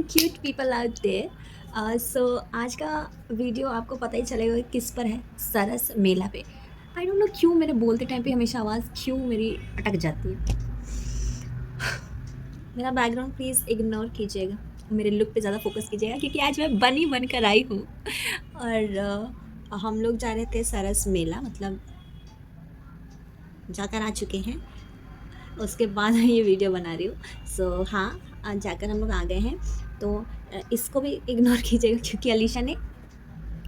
Cute people out there. So आज का video आपको पता ही चलेगा कि किस पर है, सरस मेला पे। आई डोंट नो क्यों मेरे बोलते टाइम पे हमेशा आवाज़ क्यों मेरी अटक जाती है। मेरा बैकग्राउंड प्लीज़ इग्नोर कीजिएगा, मेरे लुक पे ज़्यादा फोकस कीजिएगा क्योंकि आज मैं बनी बनकर आई हूँ। और हम लोग जा रहे थे सरस मेला, मतलब जाकर आ चुके हैं, उसके बाद ये वीडियो बना रही हूँ। सो हाँ, जाकर हम लोग आ गए हैं, तो इसको भी इग्नोर कीजिएगा क्योंकि अलीशा ने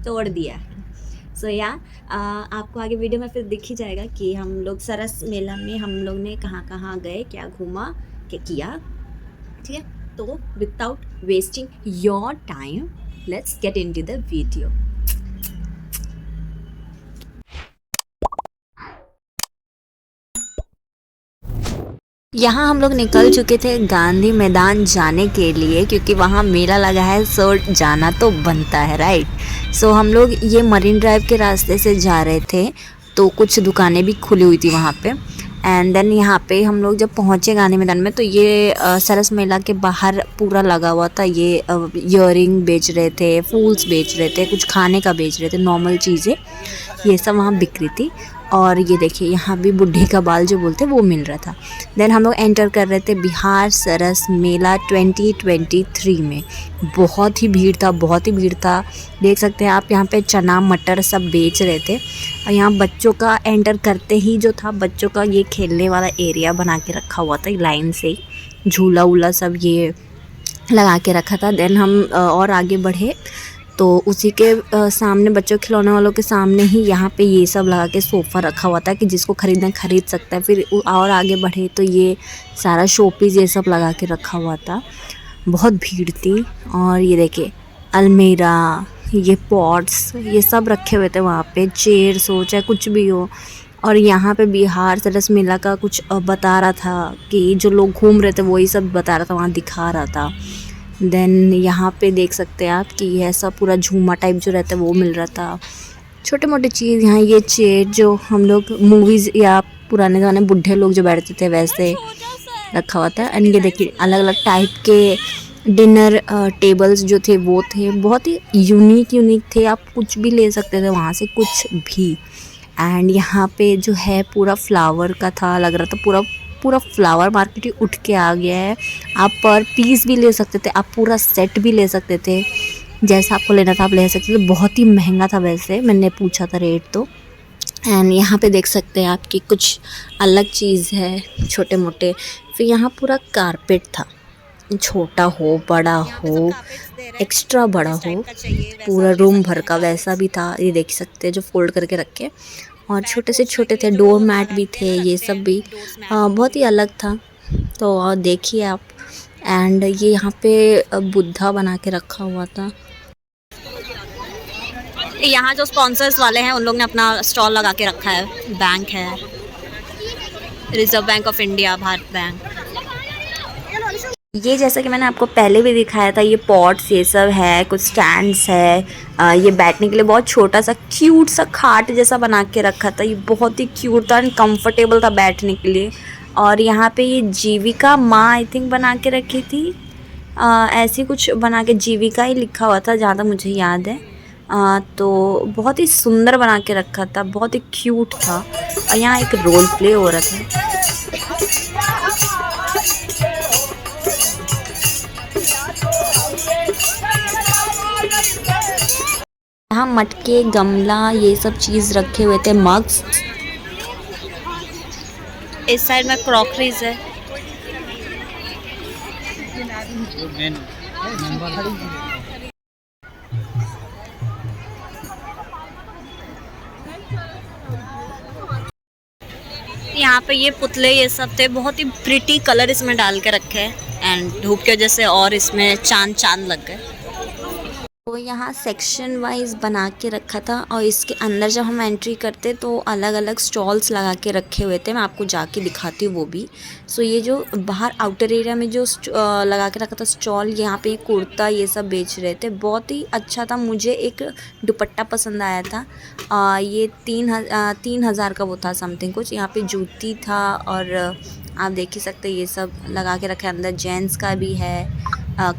तोड़ दिया है। सो या आपको आगे वीडियो में फिर दिख ही जाएगा कि हम लोग सरस मेला में हम लोग ने कहाँ कहाँ गए, क्या घूमा, क्या किया। ठीक है, तो without wasting your time let's get into the video. यहाँ हम लोग निकल चुके थे गांधी मैदान जाने के लिए क्योंकि वहाँ मेला लगा है, सो जाना तो बनता है, राइट। सो हम लोग ये मरीन ड्राइव के रास्ते से जा रहे थे, तो कुछ दुकानें भी खुली हुई थी वहाँ पे। एंड देन यहाँ पे हम लोग जब पहुँचे गांधी मैदान में, तो ये सरस मेला के बाहर पूरा लगा हुआ था। ये ईयरिंग बेच रहे थे, फूल्स बेच रहे थे, कुछ खाने का बेच रहे थे, नॉर्मल चीज़ें ये सब वहाँ बिक रही थी। और ये देखिए यहाँ भी बुढ़ी का बाल जो बोलते हैं वो मिल रहा था। देन हम लोग एंटर कर रहे थे बिहार सरस मेला 2023 में। बहुत ही भीड़ था, बहुत ही भीड़ था। देख सकते हैं आप यहाँ पे चना मटर सब बेच रहे थे। और यहाँ बच्चों का एंटर करते ही जो था, बच्चों का ये खेलने वाला एरिया बना के रखा हुआ था लाइन से, झूला वूला सब ये लगा के रखा था। देन हम और आगे बढ़े तो उसी के सामने, बच्चों खिलौने वालों के सामने ही यहाँ पे ये सब लगा के सोफ़ा रखा हुआ था कि जिसको खरीदना खरीद सकता है। फिर और आगे बढ़े तो ये सारा शोपीस ये सब लगा के रखा हुआ था। बहुत भीड़ थी। और ये देखिए अलमीरा, ये पॉट्स ये सब रखे हुए थे वहाँ पे, चेयर्स हो चाहे कुछ भी हो। और यहाँ पे बिहार सरस मेला का कुछ बता रहा था कि जो लोग घूम रहे थे वही सब बता रहा था, वहाँ दिखा रहा था। देन यहाँ पे देख सकते हैं आप कि ऐसा पूरा झूमा टाइप जो रहता है वो मिल रहा था। छोटे मोटे चीज़ यहाँ, ये चेयर जो हम लोग मूवीज़ या पुराने ज़माने बुढ़े लोग जो बैठते थे वैसे रखा हुआ था। एंड ये देखिए अलग अलग टाइप के डिनर टेबल्स जो थे वो थे, बहुत ही यूनिक थे। आप कुछ भी ले सकते थे वहाँ से, कुछ भी। एंड यहाँ पे जो है पूरा फ्लावर का था, लग रहा था पूरा फ्लावर मार्केट ही उठ के आ गया है। आप पर पीस भी ले सकते थे, आप पूरा सेट भी ले सकते थे, जैसा आपको लेना था आप ले सकते थे। बहुत ही महंगा था वैसे, मैंने पूछा था रेट तो। एंड यहाँ पे देख सकते हैं आप कि कुछ अलग चीज़ है, छोटे मोटे। फिर यहाँ पूरा कारपेट था, छोटा हो बड़ा हो, एक्स्ट्रा बड़ा हो, पूरा रूम भर का वैसा भी था। ये देख सकते हैं जो फोल्ड करके रखे। और छोटे से छोटे थे, डोर मैट भी थे, ये सब भी बहुत ही अलग था। तो देखिए आप। एंड ये यहाँ पे बुद्धा बना के रखा हुआ था। यहाँ जो स्पॉन्सर्स वाले हैं उन लोग ने अपना स्टॉल लगा के रखा है। बैंक है, reserve bank of India, Bharat bank. ये जैसा कि मैंने आपको पहले भी दिखाया था, ये पॉट्स ये सब है, कुछ स्टैंड्स है। ये बैठने के लिए बहुत छोटा सा क्यूट सा खाट जैसा बना के रखा था। ये बहुत ही क्यूट था एंड कंफर्टेबल था बैठने के लिए। और यहाँ पे ये जीविका माँ आई थिंक बना के रखी थी, ऐसी कुछ बना के जीविका ही लिखा हुआ था जहाँ तक मुझे याद है। तो बहुत ही सुंदर बना के रखा था, बहुत ही क्यूट था। और यहाँ एक रोल प्ले हो रहा था। यहाँ मटके, गमला ये सब चीज़ रखे हुए थे, मग्स। इस साइड में क्रॉकरीज है। यहाँ पे ये पुतले ये सब थे, बहुत ही प्रिटी कलर इसमें डाल के रखे हैं। एंड धूप की वजह से और इसमें चांद लग गए। तो यहाँ सेक्शन वाइज बना के रखा था। और इसके अंदर जब हम एंट्री करते तो अलग अलग स्टॉल्स लगा के रखे हुए थे। मैं आपको जाके दिखाती हूँ वो भी। सो ये जो बाहर आउटर एरिया में जो लगा के रखा था स्टॉल, यहाँ पे कुर्ता ये सब बेच रहे थे, बहुत ही अच्छा था। मुझे एक दुपट्टा पसंद आया था। ये 3,000 का वो था समथिंग कुछ। यहाँ पे जूती था और आप देख ही सकते ये सब लगा के रखे। अंदर जेंट्स का भी है,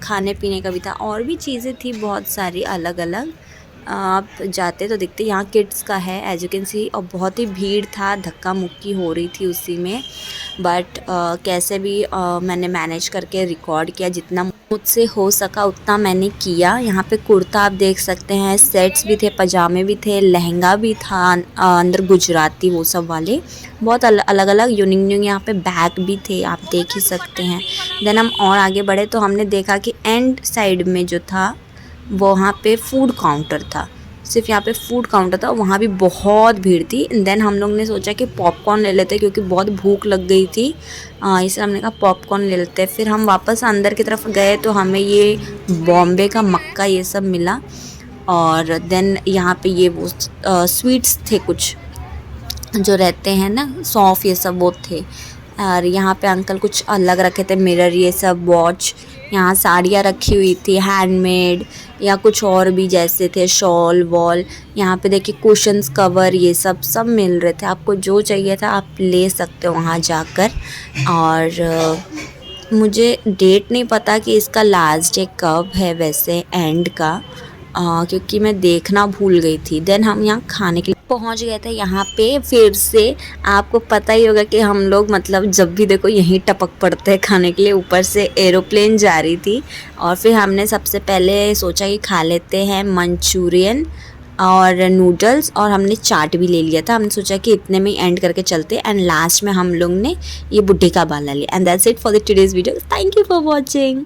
खाने पीने का भी था, और भी चीज़ें थी बहुत सारी अलग अलग। आप जाते तो दिखते, यहाँ किड्स का है एज यू कैन सी, और बहुत ही भीड़ था, धक्का मुक्की हो रही थी उसी में। बट कैसे भी मैंने मैनेज करके रिकॉर्ड किया, जितना मुझसे हो सका उतना मैंने किया। यहाँ पे कुर्ता आप देख सकते हैं, सेट्स भी थे, पजामे भी थे, लहंगा भी था, अंदर गुजराती वो सब वाले, बहुत अलग अलग यूनिक यहाँ पे बैग भी थे, आप देख ही सकते हैं। देन हम और आगे बढ़े तो हमने देखा कि एंड साइड में जो था वहाँ पे फूड काउंटर था, सिर्फ यहाँ पे फूड काउंटर था, वहाँ भी बहुत भीड़ थी। देन हम लोग ने सोचा कि पॉपकॉर्न ले लेते क्योंकि बहुत भूख लग गई थी, इसलिए हमने कहा पॉपकॉर्न ले लेते। फिर हम वापस अंदर की तरफ गए तो हमें ये बॉम्बे का मक्का ये सब मिला, और देन यहाँ पे ये वो स्वीट्स थे कुछ जो रहते हैं ना, सौंफ ये सब वो थे। और यहाँ पे अंकल कुछ अलग रखे थे, मिरर ये सब, वॉच, यहाँ साड़ियाँ रखी हुई थी हैंडमेड, या कुछ और भी जैसे थे, शॉल वॉल। यहाँ पे देखिए कुशन्स, कवर, ये सब सब मिल रहे थे, आपको जो चाहिए था आप ले सकते हो वहाँ जाकर। और मुझे डेट नहीं पता कि इसका लास्ट डे कब है वैसे एंड का, क्योंकि मैं देखना भूल गई थी। देन हम यहाँ खाने के लिए पहुँच गए थे। यहाँ पे फिर से आपको पता ही होगा कि हम लोग मतलब जब भी देखो यहीं टपक पड़ते हैं खाने के लिए। ऊपर से एरोप्लेन जा रही थी, और फिर हमने सबसे पहले सोचा कि खा लेते हैं मंचूरियन और नूडल्स, और हमने चाट भी ले लिया था। हमने सोचा कि इतने में एंड करके चलते, एंड लास्ट में हम लोग ने ये बुड्ढे का बाला लिया। And that's it for the today's video. Thank you for watching.